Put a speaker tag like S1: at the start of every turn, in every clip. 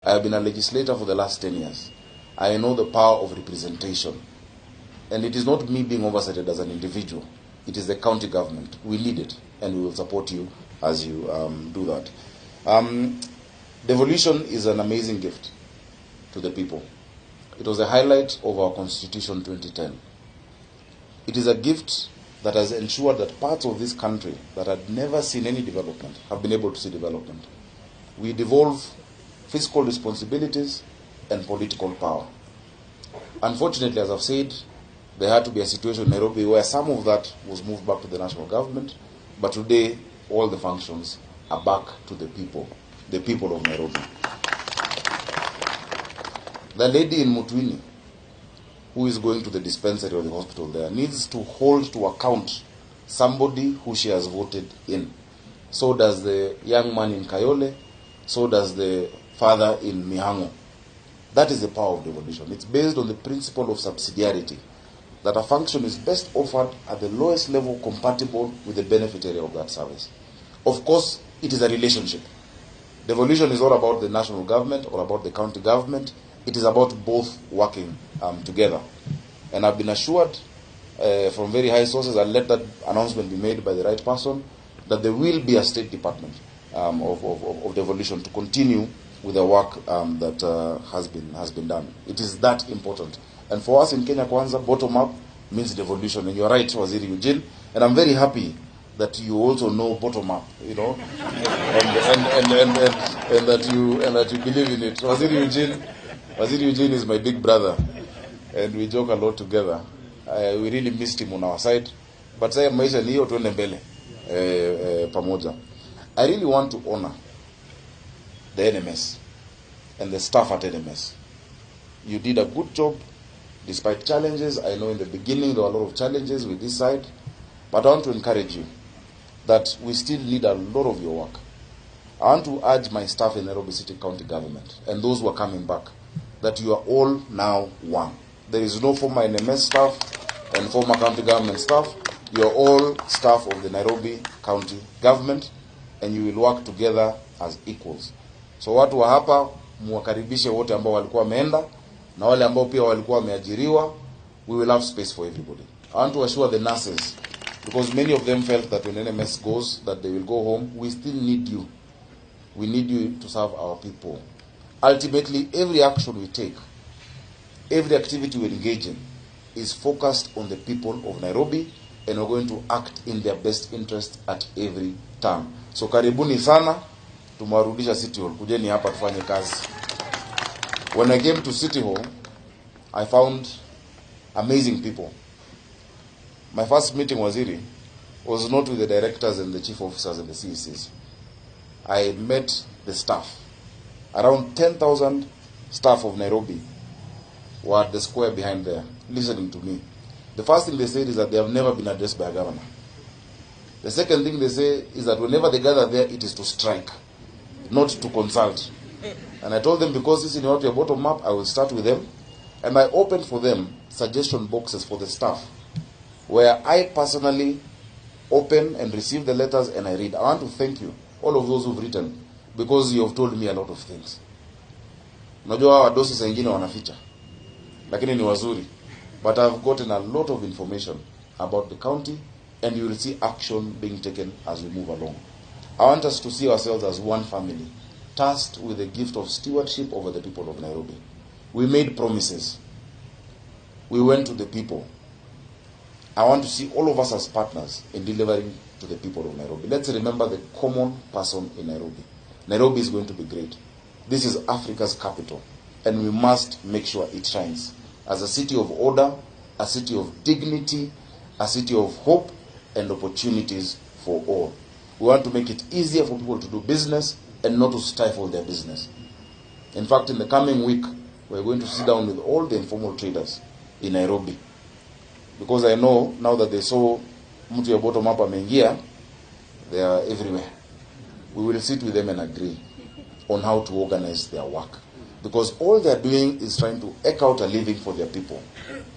S1: I have been a legislator for the last 10 years. I know the power of representation. And it is not me being oversighted as an individual. It is the county government. We need it, and we will support you as you do that. Devolution is an amazing gift to the people. It was a highlight of our Constitution 2010. It is a gift that has ensured that parts of this country that had never seen any development have been able to see development. We devolve fiscal responsibilities and political power. Unfortunately, as I've said, there had to be a situation in Nairobi where some of that was moved back to the national government, but today all the functions are back to the people of Nairobi. The lady in Mutwini, who is going to the dispensary or the hospital there, needs to hold to account somebody who she has voted in. So does the young man in Kayole, so does the father in Mihango. That is the power of devolution. It's based on the principle of subsidiarity, that a function is best offered at the lowest level compatible with the beneficiary of that service. Of course, it is a relationship. Devolution is not about the national government or about the county government. It is about both working together. And I've been assured from very high sources, I'll let that announcement be made by the right person, that there will be a state department of devolution to continue with the work that has been done. It is that important. And for us in Kenya Kwanza, bottom-up means devolution. And you're right, Waziri Eugene. And I'm very happy that you also know bottom-up, and that you believe in it. Waziri Eugene is my big brother, and we joke a lot together. We really missed him on our side. But sasa maisha ni hiyo, tuende mbele pamoja. I really want to honor the NMS and the staff at NMS. You did a good job despite challenges. I know in the beginning there were a lot of challenges with this side, but I want to encourage you that we still need a lot of your work. I want to urge my staff in Nairobi City County Government and those who are coming back that you are all now one. There is no former NMS staff and former county government staff. You are all staff of the Nairobi County Government, and you will work together as equals. So watu wa hapa muwakaribishe wote ambao walikuwa wameenda na wale ambao pia walikuwa wameajiriwa. We will have space for everybody. I want to assure the nurses, because many of them felt that when NMS goes, that they will go home. We still need you. We need you to serve our people. Ultimately, every action we take, every activity we engage in, is focused on the people of Nairobi, and we're going to act in their best interest at every time. So karibuni sana, tumewarudisha City Hall. Kujeni hapa tufanye kazi. When I came to City Hall, I found amazing people. My first meeting, Waziri, was not with the directors and the chief officers and the CECs. I met the staff. Around 10,000 staff of Nairobi were at the square behind there, listening to me. The first thing they said is that they have never been addressed by a governor. The second thing they say is that whenever they gather there, it is to strike, not to consult. And I told them, because this is not your bottom up, I will start with them. And I opened for them suggestion boxes for the staff, where I personally open and receive the letters and I read. I want to thank you, all of those who've written, because you have told me a lot of things. Unajua wadosi saa ingine wanaficha, lakini ni wazuri. But I've gotten a lot of information about the county, and you will see action being taken as we move along. I want us to see ourselves as one family, tasked with the gift of stewardship over the people of Nairobi. We made promises. We went to the people. I want to see all of us as partners in delivering to the people of Nairobi. Let's remember the common person in Nairobi. Nairobi is going to be great. This is Africa's capital, and we must make sure it shines as a city of order, a city of dignity, a city of hope and opportunities for all. We want to make it easier for people to do business and not to stifle their business. In fact, in the coming week, we're going to sit down with all the informal traders in Nairobi. Because I know now that they saw mtu ya bottom up ameingia, they are everywhere. We will sit with them and agree on how to organize their work. Because all they are doing is trying to eke out a living for their people.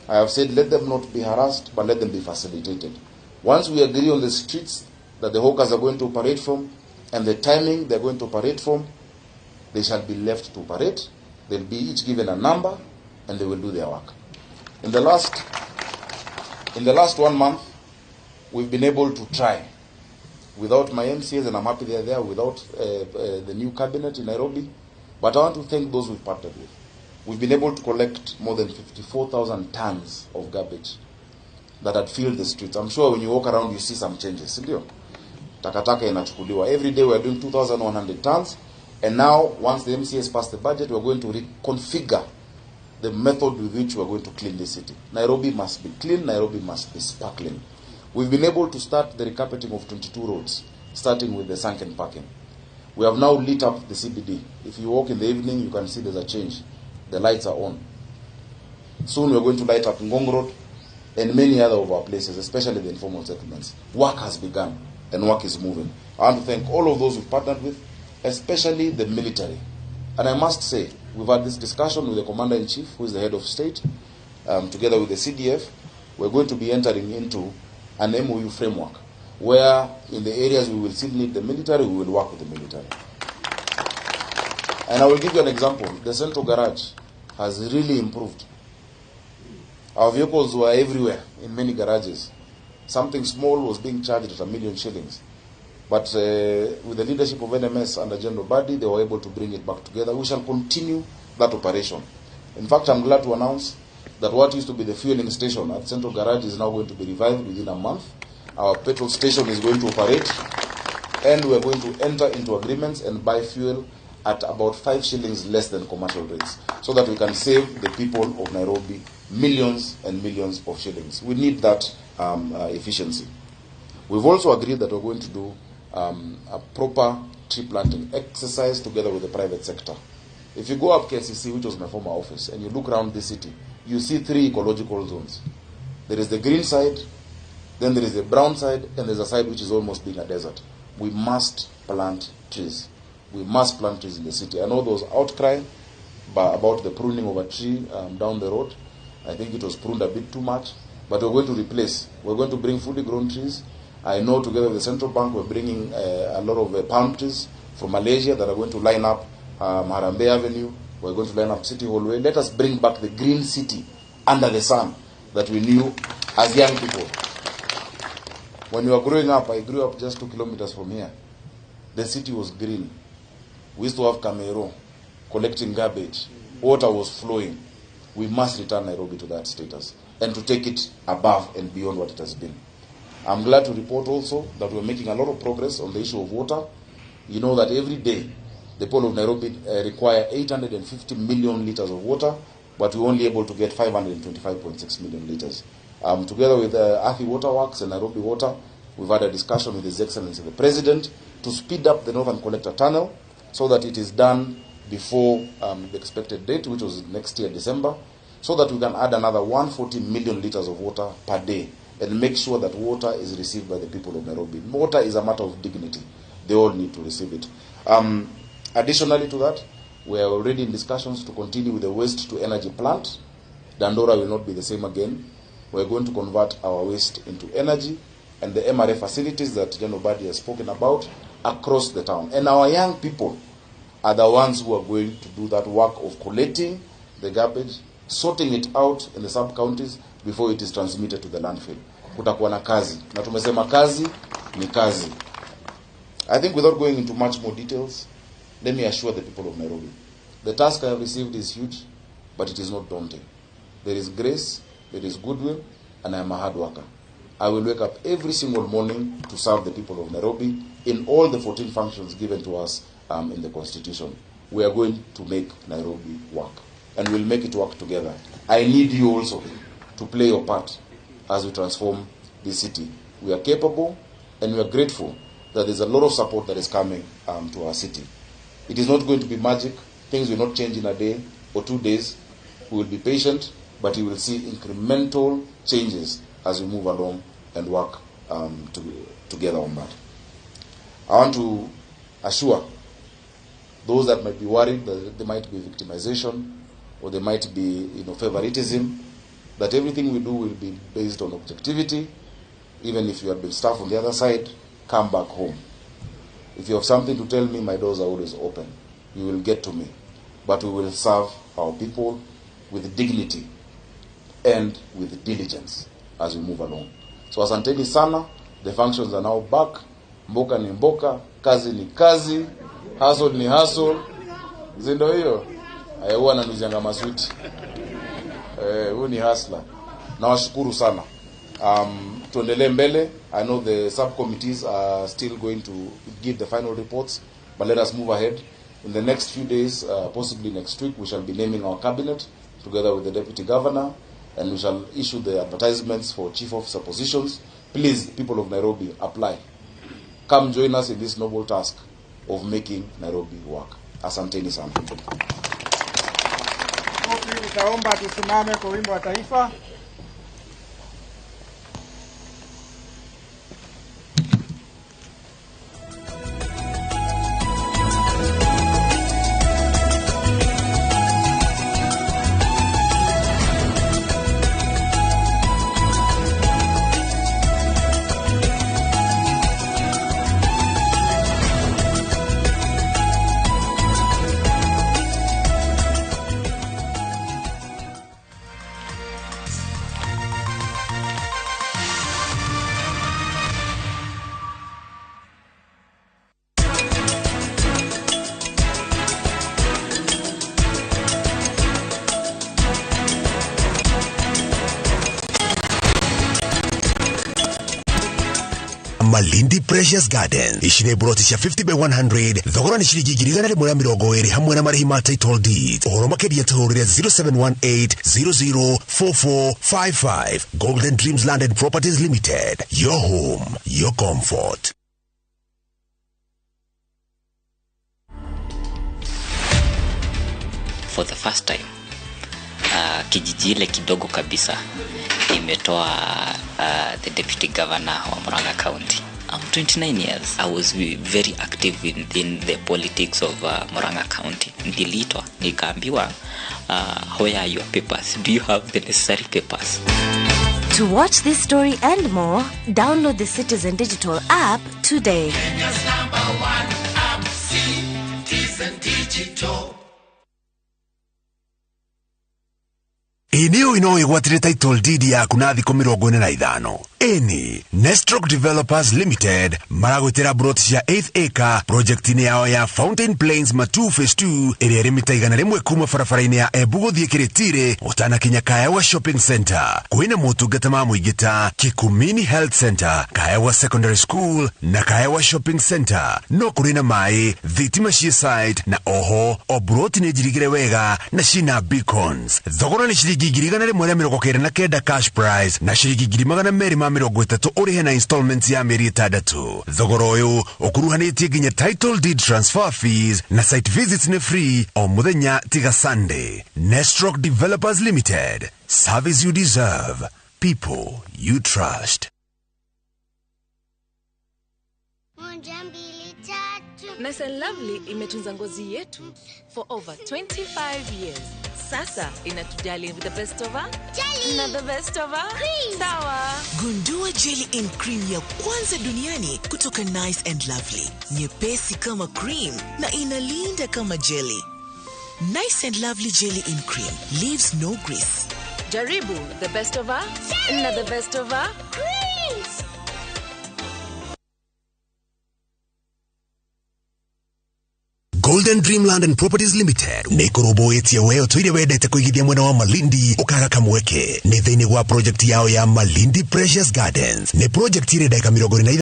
S1: I have said, let them not be harassed, but let them be facilitated. Once we agree on the streets that the hawkers are going to operate from, and the timing they're going to operate from, They shall be left to operate. They'll be each given a number, and they will do their work. In the last 1 month, we've been able to try, without my MCAs, and I'm happy they're there, without the new cabinet in Nairobi. But I want to thank those we've partnered with. We've been able to collect more than 54,000 tons of garbage that had filled the streets. I'm sure when you walk around, you see some changes. Takataka inachukuliwa. Every day we are doing 2,100 tons. And now, once the MCAs pass the budget, we're going to reconfigure the method with which we're going to clean the city. Nairobi must be clean. Nairobi must be sparkling. We've been able to start the recarpeting of 22 roads, starting with the sunken parking. We have now lit up the CBD. If you walk in the evening, you can see there's a change. The lights are on. Soon we're going to light up Ngong Road and many other of our places, especially the informal settlements. Work has begun and work is moving. I want to thank all of those we've partnered with, especially the military. And I must say, we've had this discussion with the Commander-in-Chief, who is the head of state, together with the CDF. We're going to be entering into an MOU framework, where in the areas we will still need the military, we will work with the military. And I will give you an example. The central garage has really improved. Our vehicles were everywhere in many garages. Something small was being charged at 1 million shillings. But with the leadership of NMS under General Badi, they were able to bring it back together. We shall continue that operation. In fact, I'm glad to announce that what used to be the fueling station at Central Garage is now going to be revived within a month. Our petrol station is going to operate, and we're going to enter into agreements and buy fuel at about 5 shillings less than commercial rates, so that we can save the people of Nairobi millions and millions of shillings. We need that efficiency. We've also agreed that we're going to do a proper tree planting exercise together with the private sector. If you go up KCC, which was my former office, and you look around the city, you see 3 ecological zones. There is the green side, then there is the brown side, and there's a side which is almost being a desert. We must plant trees. We must plant trees in the city. I know there was outcry about the pruning of a tree down the road. I think it was pruned a bit too much, but we're going to replace. We're going to bring fully grown trees. I know together with the central bank, we're bringing a lot of palm trees from Malaysia that are going to line up Harambee Avenue. We're going to line up City Hallway. Let us bring back the green city under the sun that we knew as young people. When we were growing up, I grew up just 2 kilometers from here. The city was green. We used to have Camero collecting garbage. Water was flowing. We must return Nairobi to that status and to take it above and beyond what it has been. I'm glad to report also that we're making a lot of progress on the issue of water. You know that every day the people of Nairobi require 850 million liters of water, but we're only able to get 525.6 million liters. Together with Athi Waterworks and Nairobi Water, we've had a discussion with His Excellency the President to speed up the Northern Collector Tunnel so that it is done before the expected date, which was next year, December, so that we can add another 140 million liters of water per day and make sure that water is received by the people of Nairobi. Water is a matter of dignity. They all need to receive it. Additionally to that, we are already in discussions to continue with the waste-to-energy plant. Dandora will not be the same again. We're going to convert our waste into energy, and the MRA facilities that General Badi has spoken about across the town. And our young people are the ones who are going to do that work of collecting the garbage, sorting it out in the sub-counties before it is transmitted to the landfill. Kutakuwa na kazi. Na tumesema kazi ni kazi. I think without going into much more details, let me assure the people of Nairobi. The task I have received is huge, but it is not daunting. There is grace, there is goodwill, and I am a hard worker. I will wake up every single morning to serve the people of Nairobi in all the 14 functions given to us in the Constitution. We are going to make Nairobi work, and we'll make it work together. I need you also to play your part as we transform this city. We are capable, and we are grateful that there's a lot of support that is coming to our city. It is not going to be magic. Things will not change in a day or 2 days. We will be patient, but you will see incremental changes as we move along and work together on that. I want to assure those that might be worried that there might be victimization or there might be favoritism, that everything we do will be based on objectivity. Even if you have been staff on the other side, come back home. If you have something to tell me, my doors are always open. you will get to me. But we will serve our people with dignity and with diligence as we move along. So asanteni sana. The functions are now back. Mboka ni mboka, kazi ni kazi, hustle ni hustle. Zindo hiyo. Huwa ananuzianga maswiti. Huyu ni hustler. Nawashukuru sana. Tuendelee mbele. I know the subcommittees are still going to give the final reports, but let us move ahead. In the next few days, possibly next week, we shall be naming our cabinet together with the deputy governor, and we shall issue the advertisements for chief officer positions. Please, people of Nairobi, apply. Come join us in this noble task of making Nairobi work. Asanteni sana.
S2: Nitaomba tusimame kwa wimbo wa taifa.
S3: Malindi Precious Garden ishine brotisha 50 by 100 thogora ni shilingi 120 hamwe na marihima title deed oro makedia tuhurire 0718004455 Golden Dreams Land and Properties Limited, your home, your comfort.
S4: For the first time kijiji ile kidogo kabisa imetoa the deputy governor wa Murang'a County. I'm 29 years. I was very active within the politics of Murang'a County. Nilitwa nikaambiwa, where are your papers? Do you have the necessary papers?
S5: To watch this story and more, download the Citizen Digital app today.
S6: Kenya's #1 app, Citizen Digital.
S3: Eneo inoigwatire title deed ya kunathi 45. Eni Nestrock Developers Limited maragwetera broti ya 8th acre project ni yao ya Fountain Plains Matu Phase 2 iri rimita igana rimwe kuma farafaraini ya Ebugo thiekiretire utana kinya Kaewa Shopping Center. Kuina motungata ma muigita Kikumini Health Center, Kaewa Secondary School na Kaewa Shopping Center. No kurina mai thitima cia site na oho obroti ni jirigire wega na shina beacons. Thogora ni shilingi 129 cash prize na shilingi 230 urihe na installments ya meri 6. Thogora uyu ukuruhanitie ginya title deed transfer fees na site visits ni free o muthenya tiga Sunday. Nestrock Developers Limited, service you deserve, people you trust.
S7: Nice and Lovely imetunza ngozi yetu for over 25 years. Sasa inatujali with the best of jelly na the best of cream. Sawa.
S8: Gundua jelly in cream ya kwanza duniani kutoka Nice and Lovely. Nyepesi kama cream na inalinda kama jelly. Nice and Lovely jelly in cream leaves no grease.
S7: Jaribu the best of jelly na the best of cream.
S3: Golden Dream Land and Properties Limited nekorobo etia weo tuire wedete kuigithia mwena wa Malindi ukaga kamweke ni thini wa project yao ya Malindi Precious Gardens. Ne project ire daika 20